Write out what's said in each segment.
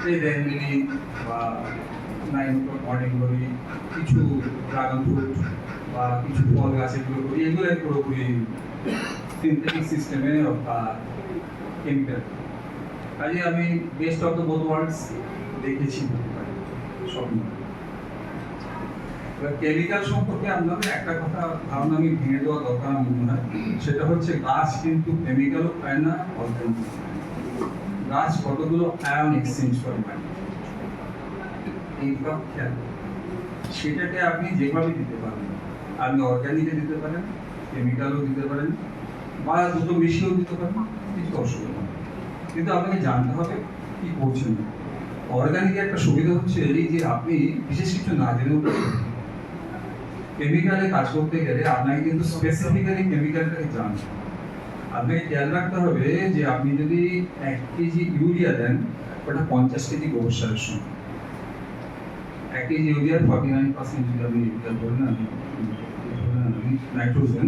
এই রেনমিনি বা morning glory, কিছু ড্রাগন ফ্রুট বা কিছু ফল গাছের পুরোপুরি এগুলো পুরোপুরি সিনথেটিক সিস্টেমে বা কেমিক্যাল। কাজে আমি best of the both worlds দেখেছি স্বপ্ন। কেমিক্যাল সম্পর্কে আপনাদের একটা কথা ধারণা আমি ভেঙে দেওয়া দরকার মনে হয়, সেটা হচ্ছে গাছ কিন্তু কেমিক্যালও খায় না, অর্গানিক। গাছ কতগুলো আয়ন এক্সচেঞ্জ করে পায়, এইসব খেয়াল সেটাকে আপনি যেভাবে দিতে পারেন, আপনি অর্গানিকে দিতে পারেন, কেমিক্যালও দিতে পারেন, বা দুটো মিশিয়েও দিতে পারেন, কিছু অসুবিধা নেই। কিন্তু আপনাকে জানতে হবে কি করছেন। অর্গানিকে একটা সুবিধা হচ্ছে এই যে আপনি বিশেষ কিছু না জেনেও কেমিক্যালে কাজ করতে গেলে আপনাকে কিন্তু স্পেসিফিক্যালি কেমিক্যালটাকে জানতে হবে। আপনাকে খেয়াল রাখতে হবে যে আপনি যদি 1 কেজি ইউরিয়া দেন, ওটা 50 কেজি গোবর সারের সমান। 1 কেজি ইউরিয়ার 49% যদি আপনি ইউরিয়া ধরে নেন, নাইট্রোজেন,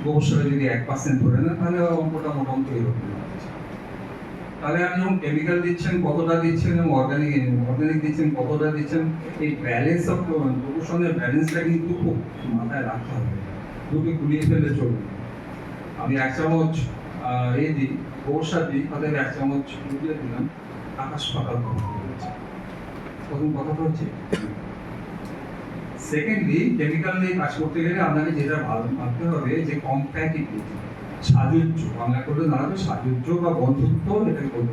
গোবর সারে যদি 1% ধরে নেন, তাহলে অঙ্কটা মোটামুটি এরকম। তাহলে আপনি যখন কেমিক্যাল দিচ্ছেন কতটা দিচ্ছেন এবং অর্গানিক দিচ্ছেন কতটা দিচ্ছেন, এই ব্যালেন্স অফ প্রপোর্শনের ব্যালেন্সটা কিন্তু খুব মাথায় রাখতে হবে, দুটো গুলিয়ে ফেললে চলবে। আমি 1 চামচ দিই, গোবর সার দিই, তাহলে 1 চামচ ইউরিয়া দিলাম, আকাশ পাতাল প্রথম কথাটা হচ্ছে। সেকেন্ডলি, কেমিক্যাল নিয়ে কাজ করতে গেলে আপনাকে যেটা ভালো ভাবতে হবে যে কম্প্যাটিবিলিটি, সাযুজ্য, বাংলা করলে দাঁড়াবে সাযুজ্য বা বন্ধুত্ব, এটাকে বলতে